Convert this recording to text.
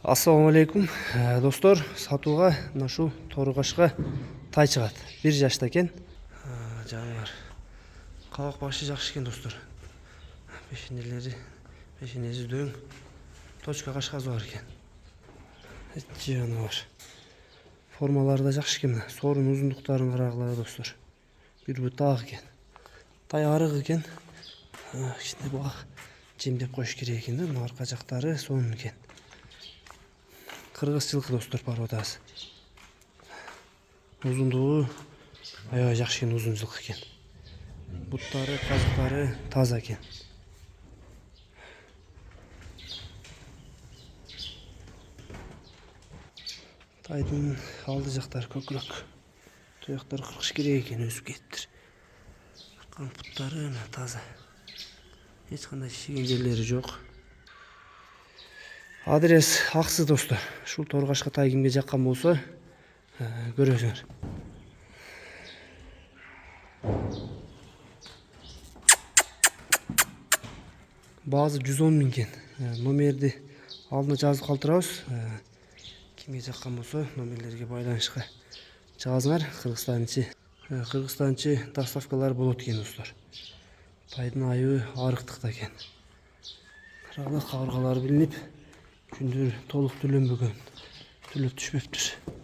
Ассаламу алейкум достор, сатууга мына ушул торгашка тай чыгат. 1 жашта экен. Жаныбар кабак башы жакшы экен достор. Пешенеси дөң. Точка кашказы бар экен. Жаныбар. Формалары да жакшы экен. Сорун узундуктарын карагыла достор. Бир бут ак экен. Тай арык экен. Кичине бак жемдеп коюш керек экен да. Мына арка жактары сонун экен. Кыргыз жылкы достор породасы. Узундугу аябай жакшы экен, узун жылкы экен. Буттары, казыктары таза экен. Тайдын алды жактары көкүрөк. Туяктары кыркыш керек экен, өсүп кетиптир. Буттары таза. Эч кандай шишиген жерлери жок. Адрес Аксы достор. Ушул торгашка тай кимге жаккан болсо, көрөсүңөр. Баазы 110 миң экен. Номерди алдына жазып калтырабыз. Кимге жаккан болсо, номерлерге байланышка жазыңар. Кыргызстанчы доставкалар болот экен достор. Тайдын айыбы арыктыкта экен. Карагыла кабыргалары билинип, жүндөр толук түлөнбөгөн. Түлөп түшпөптүр.